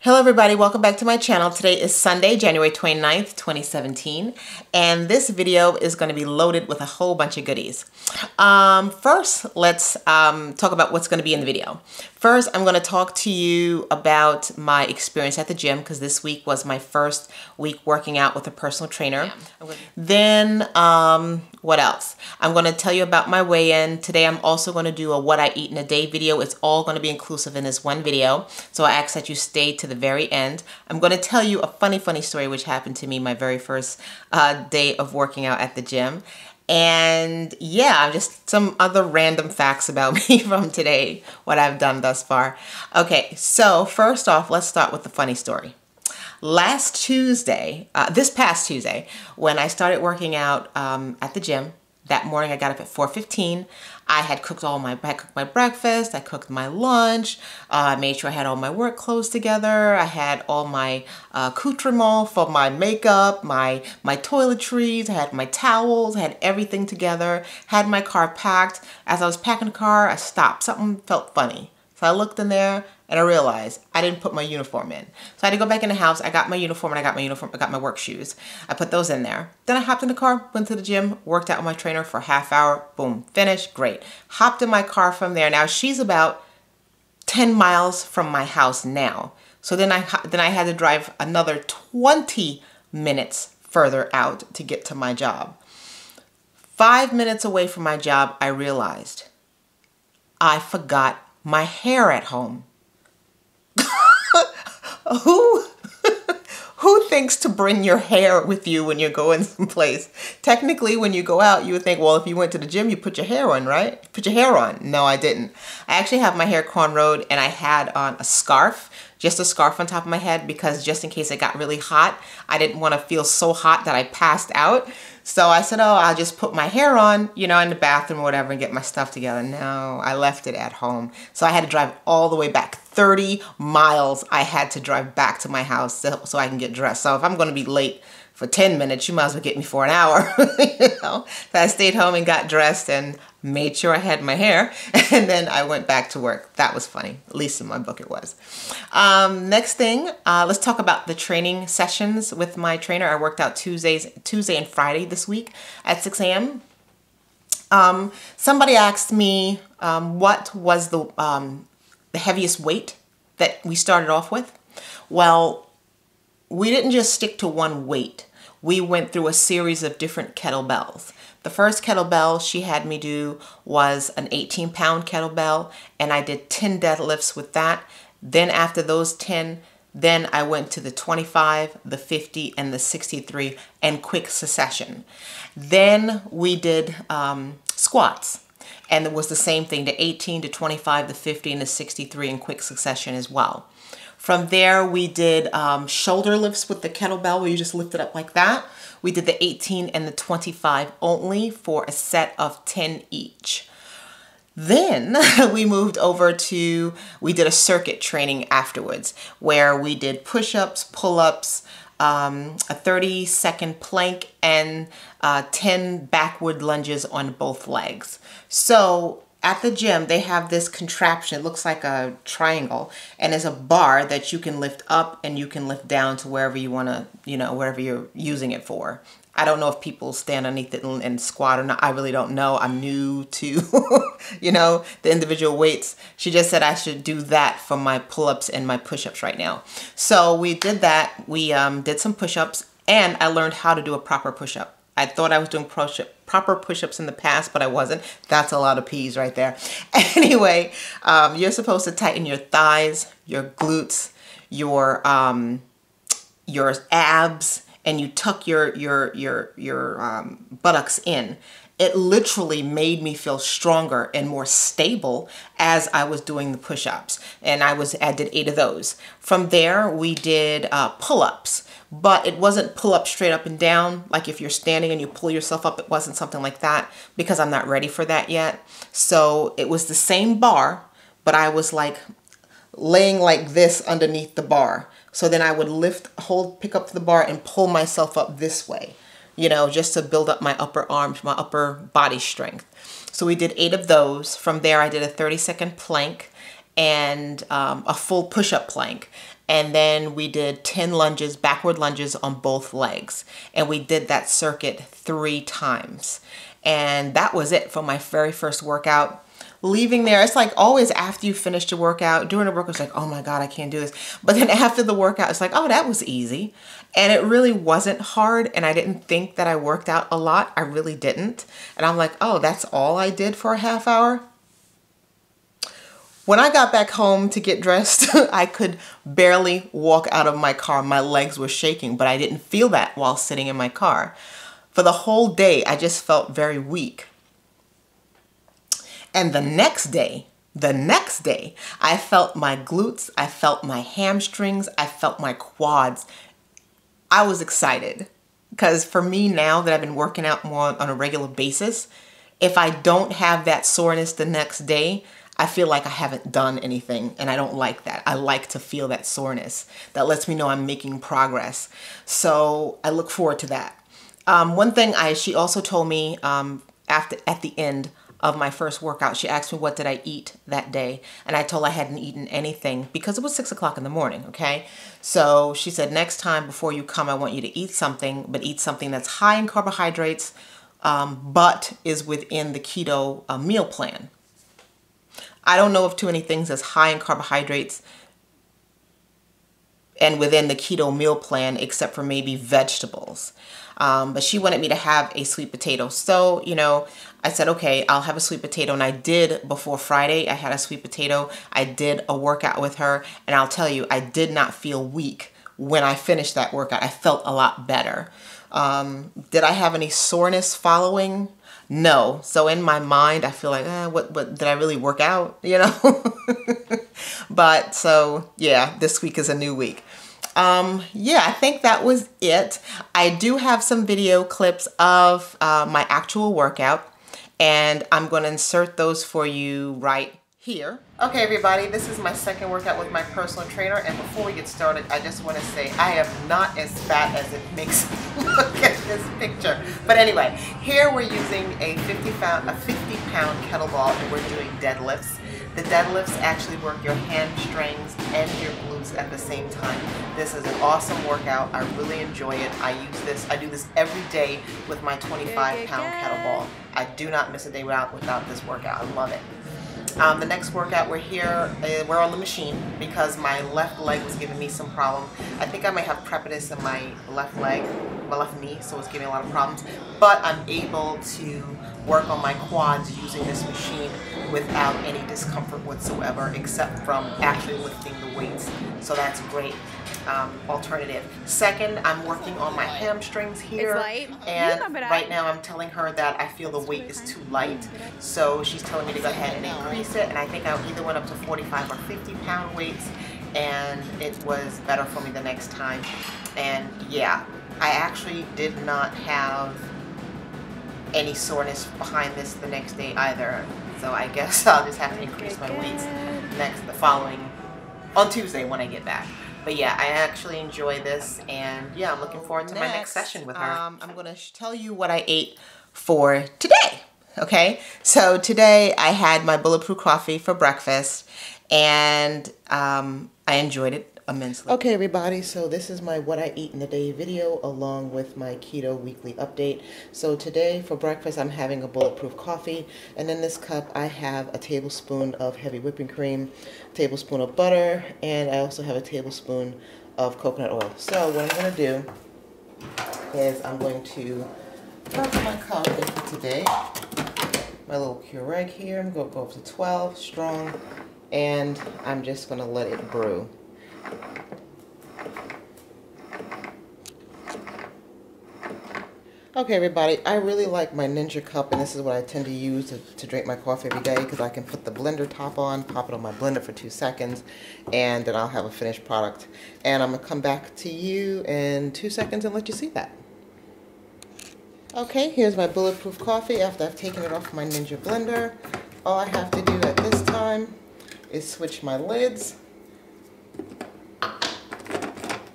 Hello everybody, welcome back to my channel. Today is Sunday, January 29th, 2017, and this video is going to be loaded with a whole bunch of goodies. First, let's talk about what's going to be in the video. First, I'm going to talk to you about my experience at the gym because this week was my first week working out with a personal trainer. Then, what else? I'm going to tell you about my weigh-in. Today, I'm also going to do a what I eat in a day video. It's all going to be inclusive in this one video, so I ask that you stay to the very end. I'm going to tell you a funny story which happened to me my very first day of working out at the gym. And yeah, just some other random facts about me from today, what I've done thus far. Okay, so first off, let's start with the funny story. Last Tuesday, this past Tuesday, when I started working out at the gym, that morning I got up at 4:15. I had cooked my breakfast, I cooked my lunch, I made sure I had all my work clothes together, I had all my accoutrements for my makeup, my toiletries, I had my towels, I had everything together, had my car packed. As I was packing the car, I stopped. Something felt funny. So I looked in there and I realized I didn't put my uniform in. So I had to go back in the house. I got my uniform and I got my work shoes. I put those in there. Then I hopped in the car, went to the gym, worked out with my trainer for a half hour. Boom, finished, great. Hopped in my car from there. Now she's about 10 miles from my house now. So then I had to drive another 20 minutes further out to get to my job. 5 minutes away from my job, I realized I forgot my hair at home. Who thinks to bring your hair with you when you're going someplace? Technically, when you go out, you would think, well, if you went to the gym, you put your hair on, right? Put your hair on. No, I didn't. I actually have my hair cornrowed and I had on a scarf, just a scarf on top of my head because just in case it got really hot, I didn't want to feel so hot that I passed out. So I said, oh, I'll just put my hair on, you know, in the bathroom or whatever and get my stuff together. No, I left it at home. So I had to drive all the way back. 30 miles I had to drive back to my house so I can get dressed. So if I'm going to be late for 10 minutes, you might as well get me for an hour. You know? So I stayed home and got dressed and made sure I had my hair. And then I went back to work. That was funny. At least in my book it was. Next thing, let's talk about the training sessions with my trainer. I worked out Tuesday and Friday this week at 6 a.m. Somebody asked me what was the heaviest weight that we started off with. Well, we didn't just stick to one weight. We went through a series of different kettlebells. The first kettlebell she had me do was an 18-pound kettlebell, and I did 10 deadlifts with that. Then after those 10, then I went to the 25, the 50, and the 63 in quick succession. Then we did squats. And it was the same thing, the 18, the 25, the 50, and the 63 in quick succession as well. From there, we did shoulder lifts with the kettlebell where you just lift it up like that. We did the 18 and the 25 only for a set of 10 each. Then we moved over to, we did a circuit training afterwards where we did push-ups, pull-ups, a 30-second plank, and 10 backward lunges on both legs. So at the gym, they have this contraption. It looks like a triangle, and there's a bar that you can lift up and you can lift down to wherever you want to, you know, wherever you're using it for. I don't know if people stand underneath it and squat or not. I really don't know. I'm new to, you know, the individual weights. She just said I should do that for my pull-ups and my push-ups right now. So we did that. We did some push-ups, and I learned how to do a proper push-up. I thought I was doing proper push-ups in the past, but I wasn't. That's a lot of P's right there. Anyway, you're supposed to tighten your thighs, your glutes, your abs, and you tuck your buttocks in. It literally made me feel stronger and more stable as I was doing the push-ups. And I did 8 of those. From there, we did pull-ups. But it wasn't pull up straight up and down. Like if you're standing and you pull yourself up, it wasn't something like that because I'm not ready for that yet. So it was the same bar, but I was like laying like this underneath the bar. So then I would pick up the bar and pull myself up this way, you know, just to build up my upper arms, my upper body strength. So we did 8 of those. From there, I did a 30-second plank and a full push-up plank. And then we did 10 lunges, backward lunges on both legs. And we did that circuit 3 times. And that was it for my very first workout. Leaving there, it's like always after you finish the workout, during the workout, it's like, oh my God, I can't do this. But then after the workout, it's like, oh, that was easy. And it really wasn't hard. And I didn't think that I worked out a lot. I really didn't. And I'm like, oh, that's all I did for a half hour? When I got back home to get dressed, I could barely walk out of my car. My legs were shaking, but I didn't feel that while sitting in my car. For the whole day, I just felt very weak. And the next day, I felt my glutes, I felt my hamstrings, I felt my quads. I was excited because for me now that I've been working out more on a regular basis, if I don't have that soreness the next day, I feel like I haven't done anything, and I don't like that. I like to feel that soreness. That lets me know I'm making progress. So I look forward to that. One thing she also told me at the end of my first workout, she asked me what did I eat that day, and I told her I hadn't eaten anything because it was 6 o'clock in the morning, okay? So she said, next time before you come, I want you to eat something, but eat something that's high in carbohydrates, but is within the keto meal plan. I don't know of too many things that's high in carbohydrates and within the keto meal plan, except for maybe vegetables. But she wanted me to have a sweet potato. So, you know, I said, okay, I'll have a sweet potato. And I did before Friday. I had a sweet potato. I did a workout with her. And I'll tell you, I did not feel weak when I finished that workout. I felt a lot better. Did I have any soreness following? No. So in my mind, I feel like, what did I really work out? You know? But so, yeah, this week is a new week. Yeah, I think that was it. I do have some video clips of my actual workout, and I'm going to insert those for you right here. Okay, everybody, this is my second workout with my personal trainer, and before we get started, I just want to say I am not as fat as it makes me look at this picture. But anyway, here we're using a 50-pound kettlebell, and we're doing deadlifts. The deadlifts actually work your hamstrings and your glutes at the same time. This is an awesome workout. I really enjoy it. I do this every day with my 25-pound kettlebell. I do not miss a day without this workout. I love it. The next workout, we're on the machine because my left leg was giving me some problem. I think I might have crepitus in my left leg, my left knee, so it's giving me a lot of problems. But I'm able to work on my quads using this machine without any discomfort whatsoever, except from actually lifting the weights. So that's great. Alternative. Second, I'm working on my hamstrings here, and right now I'm telling her that I feel the weight is too light, so she's telling me to go ahead and increase it, and I think I either went up to 45 or 50-pound weights, and it was better for me the next time. And yeah, I actually did not have any soreness behind this the next day either, so I guess I'll just have to increase my weights on Tuesday when I get back. But yeah, I actually enjoy this, and yeah, I'm looking forward to my next session with her. I'm going to tell you what I ate for today, okay? So today I had my bulletproof coffee for breakfast, and I enjoyed it immensely. Okay, everybody, so this is my what I eat in a day video along with my keto weekly update. So today for breakfast I'm having a bulletproof coffee, and in this cup I have a tablespoon of heavy whipping cream, a tablespoon of butter, and I also have a tablespoon of coconut oil. So what I'm going to do is I'm going to turn my coffee for today. My little Keurig here, I'm going to go up to 12 strong, and I'm just going to let it brew. Okay, everybody, I really like my Ninja cup, and this is what I tend to use to drink my coffee every day, because I can put the blender top on, pop it on my blender for 2 seconds, and then I'll have a finished product. And I'm going to come back to you in 2 seconds and let you see that. Okay, here's my bulletproof coffee after I've taken it off my Ninja blender. All I have to do at this time is switch my lids,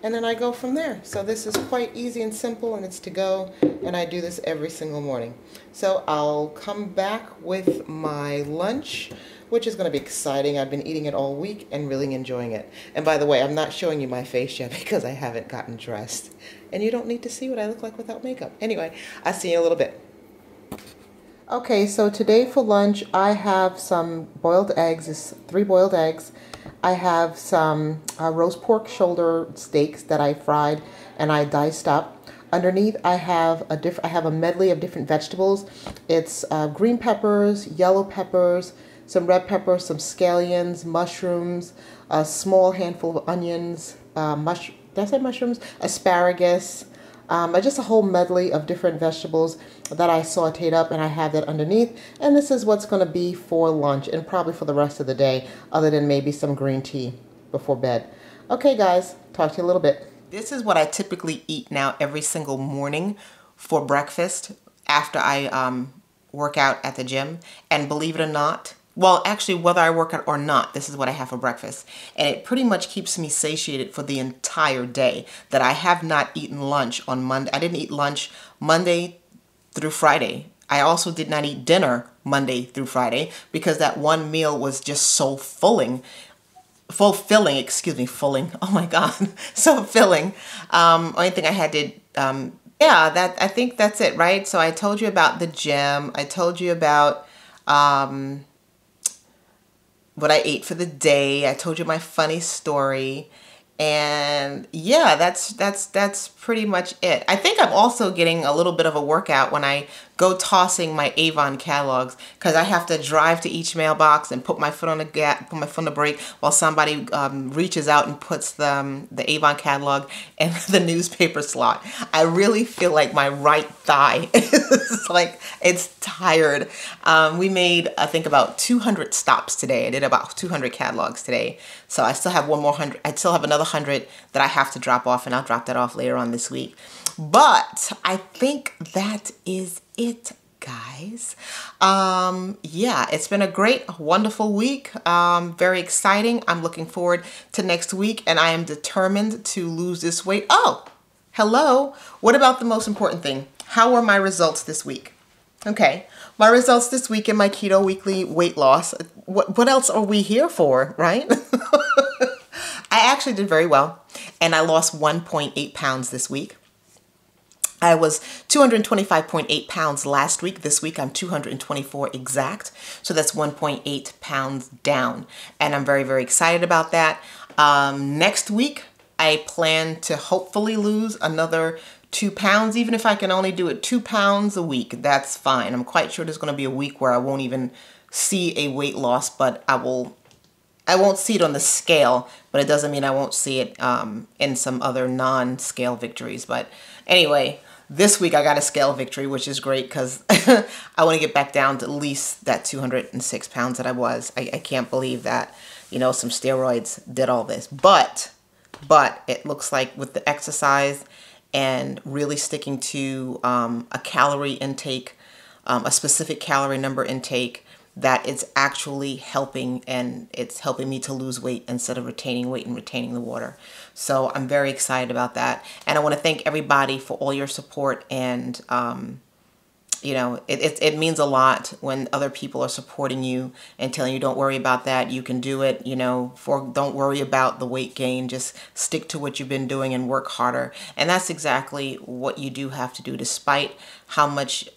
and then I go from there. So this is quite easy and simple, and it's to go, and I do this every single morning. So I'll come back with my lunch, which is going to be exciting. I've been eating it all week and really enjoying it. And by the way, I'm not showing you my face yet because I haven't gotten dressed. And you don't need to see what I look like without makeup. Anyway, I'll see you in a little bit. Okay, so today for lunch, I have some boiled eggs. It's 3 boiled eggs. I have some roast pork shoulder steaks that I fried and I diced up. Underneath, I have a medley of different vegetables. It's green peppers, yellow peppers, some red peppers, some scallions, mushrooms, a small handful of onions, did I say mushrooms? Asparagus. Just a whole medley of different vegetables that I sauteed up, and I have that underneath. And this is what's going to be for lunch and probably for the rest of the day, other than maybe some green tea before bed. Okay, guys, talk to you a little bit. This is what I typically eat now every single morning for breakfast after I work out at the gym. And believe it or not, well, actually, whether I work out or not, this is what I have for breakfast. And it pretty much keeps me satiated for the entire day. That I have not eaten lunch on Monday. I didn't eat lunch Monday through Friday. I also did not eat dinner Monday through Friday because that one meal was just so fulfilling, oh my God, so filling. Only thing I had to, yeah, I think that's it, right? So I told you about the gym. I told you about, what I ate for the day. I told you my funny story. And yeah, that's pretty much it. I think I'm also getting a little bit of a workout when I go tossing my Avon catalogs, because I have to drive to each mailbox and put my foot on the brake while somebody reaches out and puts the Avon catalog in the newspaper slot. I really feel like my right thigh is like, it's tired. We made, I think, about 200 stops today. I did about 200 catalogs today. So I still have I still have another 100 that I have to drop off, and I'll drop that off later on this week. But I think that is it, guys. Yeah, it's been a great, wonderful week. Very exciting. I'm looking forward to next week, and I am determined to lose this weight. Oh, hello. What about the most important thing? How were my results this week? Okay, my results this week in my Keto Weekly weight loss. What else are we here for, right? I actually did very well, and I lost 1.8 pounds this week. I was 225.8 pounds last week. This week I'm 224 exact. So that's 1.8 pounds down. And I'm very, very excited about that. Next week, I plan to hopefully lose another 2 pounds. Even if I can only do it 2 pounds a week, that's fine. I'm quite sure there's going to be a week where I won't even see a weight loss, but I won't see it on the scale, but it doesn't mean I won't see it in some other non-scale victories. But anyway, this week I got a scale victory, which is great because I want to get back down to at least that 206 pounds that I was. I can't believe that, you know, some steroids did all this. But it looks like with the exercise and really sticking to a calorie intake, a specific calorie number intake, that it's actually helping, and it's helping me to lose weight instead of retaining weight and retaining the water. So I'm very excited about that. And I want to thank everybody for all your support. And, you know, it means a lot when other people are supporting you and telling you, don't worry about that, you can do it, you know, don't worry about the weight gain, just stick to what you've been doing and work harder. And that's exactly what you do have to do, despite how much.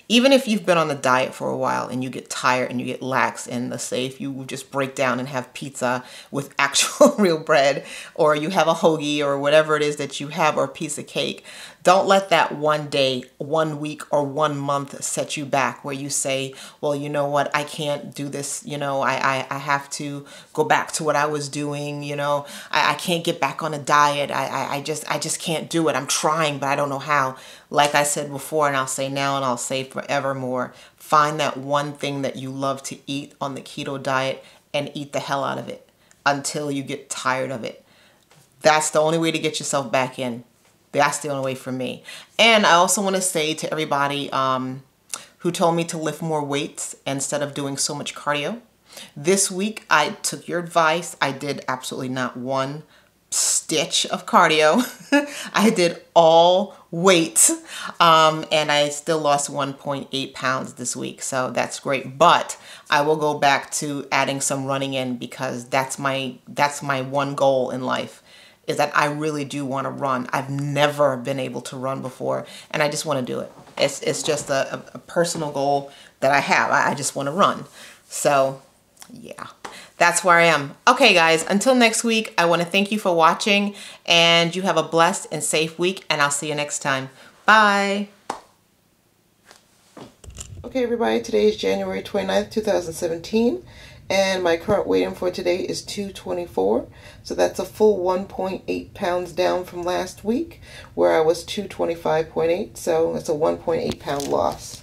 Even if you've been on the diet for a while and you get tired and you get lax, and let's say if you just break down and have pizza with actual real bread, or you have a hoagie or whatever it is that you have, or a piece of cake, don't let that one day, 1 week, or 1 month set you back where you say, well, you know what, I can't do this, you know, I have to go back to what I was doing, you know, I can't get back on a diet, I just can't do it, I'm trying, but I don't know how. Like I said before, and I'll say now, and I'll say forevermore, find that one thing that you love to eat on the keto diet and eat the hell out of it until you get tired of it. That's the only way to get yourself back in. That's the only way for me. And I also want to say to everybody who told me to lift more weights instead of doing so much cardio, this week I took your advice. I did absolutely not one stitch of cardio. I did all weight, and I still lost 1.8 pounds this week, so that's great. But I will go back to adding some running in, because that's my one goal in life, is that I really do want to run. I've never been able to run before, and I just want to do it. It's just a personal goal that I have. I just want to run. So yeah, that's where I am. Okay, guys, until next week, I want to thank you for watching, and you have a blessed and safe week, and I'll see you next time. Bye. Okay, everybody, today is January 29th, 2017, and my current weight for today is 224, so that's a full 1.8 pounds down from last week, where I was 225.8, so that's a 1.8 pound loss.